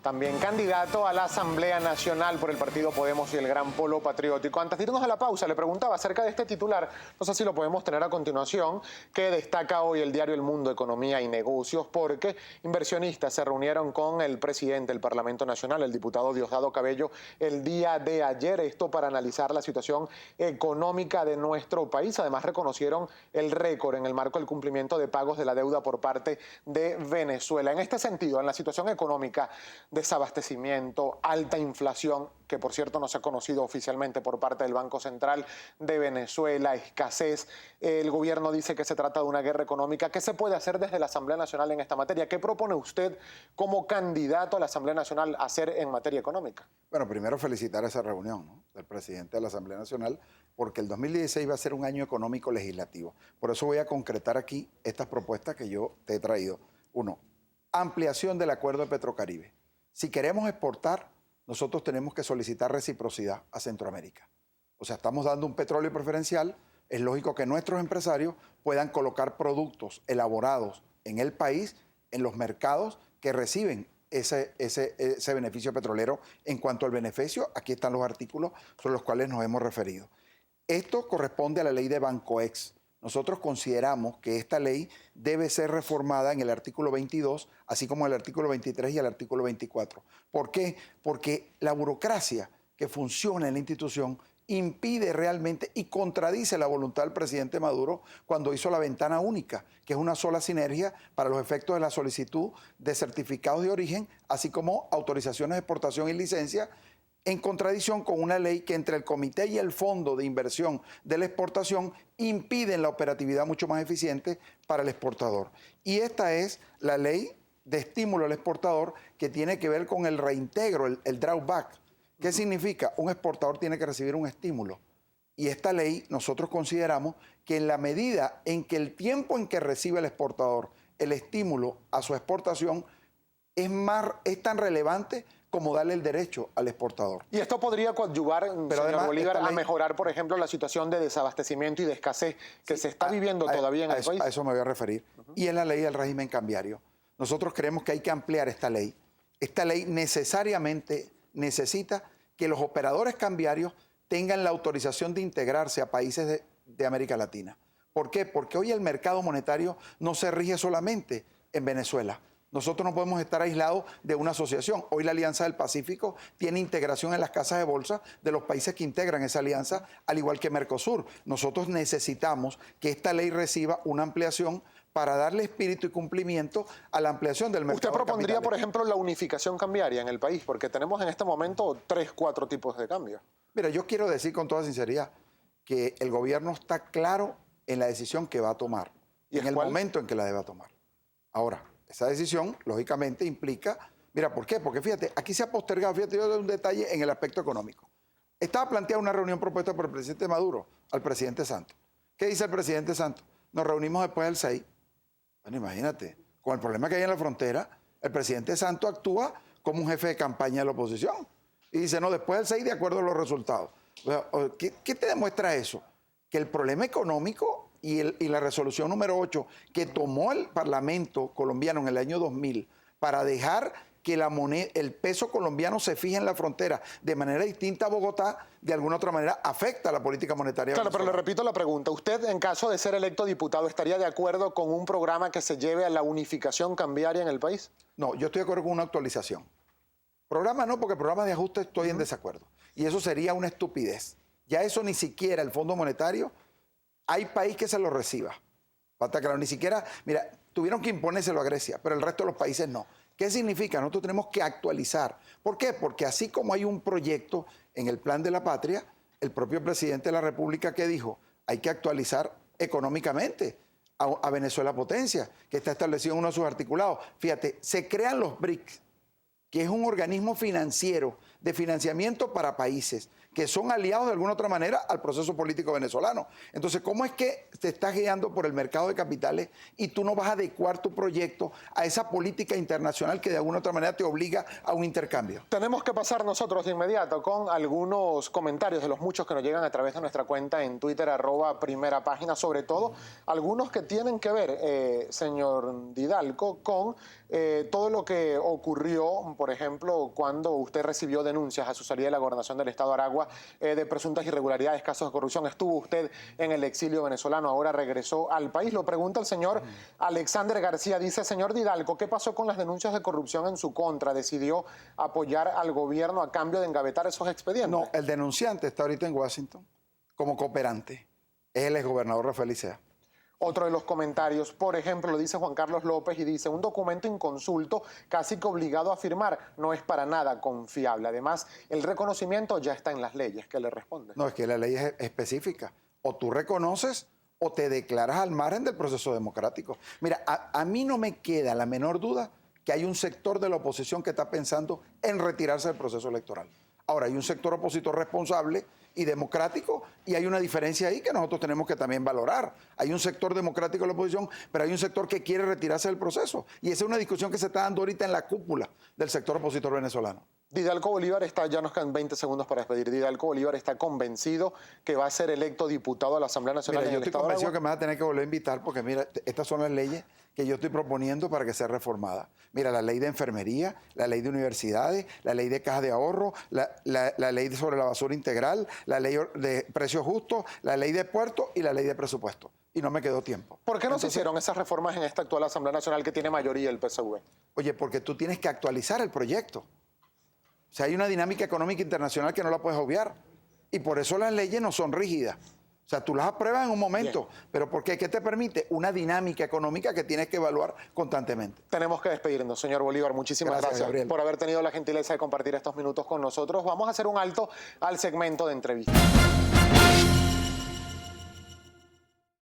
también candidato a la Asamblea Nacional por el Partido Podemos y el Gran Polo Patriótico. Antes de irnos a la pausa, le preguntaba acerca de este titular, no sé si lo podemos tener a continuación, que destaca hoy el diario El Mundo, Economía y Negocios, porque inversionistas se reunieron con el presidente del Parlamento Nacional, el diputado Diosdado Cabello, el día de ayer, esto para analizar la situación económica de nuestro país. Además, reconocieron el récord en el marco del cumplimiento de pagos de la deuda por parte de Venezuela. En este sentido, en la situación económica, desabastecimiento, alta inflación, que por cierto no se ha conocido oficialmente por parte del Banco Central de Venezuela, escasez, el gobierno dice que se trata de una guerra económica. ¿Qué se puede hacer desde la Asamblea Nacional en esta materia? ¿Qué propone usted como candidato a la Asamblea Nacional hacer en materia económica? Bueno, primero felicitar esa reunión, ¿no?, del presidente de la Asamblea Nacional, porque el 2016 va a ser un año económico legislativo. Por eso voy a concretar aquí estas propuestas que yo te he traído. Uno, ampliación del acuerdo de Petrocaribe. Si queremos exportar, nosotros tenemos que solicitar reciprocidad a Centroamérica. O sea, estamos dando un petróleo preferencial. Es lógico que nuestros empresarios puedan colocar productos elaborados en el país, en los mercados que reciben ese beneficio petrolero. En cuanto al beneficio, aquí están los artículos sobre los cuales nos hemos referido. Esto corresponde a la ley de Bancoex. Nosotros consideramos que esta ley debe ser reformada en el artículo 22, así como el artículo 23 y el artículo 24. ¿Por qué? Porque la burocracia que funciona en la institución impide realmente y contradice la voluntad del presidente Maduro cuando hizo la ventana única, que es una sola sinergia para los efectos de la solicitud de certificados de origen, así como autorizaciones de exportación y licencia, en contradicción con una ley que entre el Comité y el Fondo de Inversión de la Exportación impiden la operatividad mucho más eficiente para el exportador. Y esta es la ley de estímulo al exportador que tiene que ver con el reintegro, el drawback. ¿Qué significa? Un exportador tiene que recibir un estímulo. Y esta ley nosotros consideramos que en la medida en que el tiempo en que recibe el exportador el estímulo a su exportación es tan relevante como darle el derecho al exportador. Y esto podría coadyuvar, señor Bolívar, a mejorar, por ejemplo, la situación de desabastecimiento y de escasez que se está viviendo todavía en el país. A eso me voy a referir. Y en la ley del régimen cambiario. Nosotros creemos que hay que ampliar esta ley. Esta ley necesariamente necesita que los operadores cambiarios tengan la autorización de integrarse a países de América Latina. ¿Por qué? Porque hoy el mercado monetario no se rige solamente en Venezuela. Nosotros no podemos estar aislados de una asociación. Hoy la Alianza del Pacífico tiene integración en las casas de bolsa de los países que integran esa alianza, al igual que Mercosur. Nosotros necesitamos que esta ley reciba una ampliación para darle espíritu y cumplimiento a la ampliación del mercado. ¿Usted propondría, por ejemplo, la unificación cambiaria en el país? Porque tenemos en este momento 3, 4 tipos de cambio. Mira, yo quiero decir con toda sinceridad que el gobierno está claro en la decisión que va a tomar y en el momento en que la deba tomar. Ahora, esa decisión, lógicamente, implica... Mira, ¿por qué? Porque fíjate, aquí se ha postergado, fíjate, yo doy un detalle en el aspecto económico. Estaba planteada una reunión propuesta por el presidente Maduro al presidente Santos. ¿Qué dice el presidente Santos? Nos reunimos después del 6. Bueno, imagínate, con el problema que hay en la frontera, el presidente Santos actúa como un jefe de campaña de la oposición. Y dice, no, después del 6, de acuerdo a los resultados. ¿Qué te demuestra eso? Que el problema económico y la resolución número 8 que tomó el Parlamento colombiano en el año 2000 para dejar que el peso colombiano se fije en la frontera de manera distinta a Bogotá, de alguna otra manera afecta a la política monetaria. Claro, pero le repito la pregunta. ¿Usted, en caso de ser electo diputado, estaría de acuerdo con un programa que se lleve a la unificación cambiaria en el país? No, yo estoy de acuerdo con una actualización. Programa no, porque programa de ajuste estoy en desacuerdo. Y eso sería una estupidez. Ya eso ni siquiera el Fondo Monetario, hay país que se lo reciba. Falta claro, ni siquiera, mira, tuvieron que imponérselo a Grecia, pero el resto de los países no. ¿Qué significa? Nosotros tenemos que actualizar. ¿Por qué? Porque así como hay un proyecto en el Plan de la Patria, el propio presidente de la República que dijo, hay que actualizar económicamente a Venezuela potencia, que está establecido en uno de sus articulados. Fíjate, se crean los BRICS, que es un organismo financiero de financiamiento para países que son aliados de alguna otra manera al proceso político venezolano. Entonces, ¿cómo es que te estás guiando por el mercado de capitales y tú no vas a adecuar tu proyecto a esa política internacional que de alguna otra manera te obliga a un intercambio? Tenemos que pasar nosotros de inmediato con algunos comentarios de los muchos que nos llegan a través de nuestra cuenta en Twitter, @primerapágina, sobre todo algunos que tienen que ver, señor Didalgo, con todo lo que ocurrió, por ejemplo, cuando usted recibió denuncias a su salida de la gobernación del estado de Aragua de presuntas irregularidades, casos de corrupción. Estuvo usted en el exilio venezolano, ahora regresó al país. Lo pregunta el señor Alexander García. Dice, señor Didalgo, ¿qué pasó con las denuncias de corrupción en su contra? ¿Decidió apoyar al gobierno a cambio de engavetar esos expedientes? No, el denunciante está ahorita en Washington como cooperante. Es el exgobernador Rafael Licea. Otro de los comentarios, por ejemplo, lo dice Juan Carlos López y dice, un documento inconsulto, casi que obligado a firmar, no es para nada confiable. Además, el reconocimiento ya está en las leyes. ¿Qué le responde? No, es que la ley es específica. O tú reconoces o te declaras al margen del proceso democrático. Mira, a mí no me queda la menor duda que hay un sector de la oposición que está pensando en retirarse del proceso electoral. Ahora, hay un sector opositor responsable y democrático, y hay una diferencia ahí que nosotros tenemos que también valorar. Hay un sector democrático de la oposición, pero hay un sector que quiere retirarse del proceso. Y esa es una discusión que se está dando ahorita en la cúpula del sector opositor venezolano. Didalgo Bolívar está, ya nos quedan 20 segundos para despedir. Didalgo Bolívar está convencido que va a ser electo diputado a la Asamblea Nacional. Mira, yo estoy convencido que me vas a tener que volver a invitar porque, mira, estas son las leyes que yo estoy proponiendo para que sea reformada. Mira, la ley de enfermería, la ley de universidades, la ley de cajas de ahorro, la ley sobre la basura integral, la ley de precios justos, la ley de puertos y la ley de presupuesto. Y no me quedó tiempo. ¿Por qué no se hicieron esas reformas en esta actual Asamblea Nacional que tiene mayoría el PSV? Oye, porque tú tienes que actualizar el proyecto. O sea, hay una dinámica económica internacional que no la puedes obviar. Y por eso las leyes no son rígidas. O sea, tú las apruebas en un momento. Bien. ¿Pero por qué? ¿Qué te permite? Una dinámica económica que tienes que evaluar constantemente. Tenemos que despedirnos, señor Bolívar. Muchísimas gracias por haber tenido la gentileza de compartir estos minutos con nosotros. Vamos a hacer un alto al segmento de entrevistas.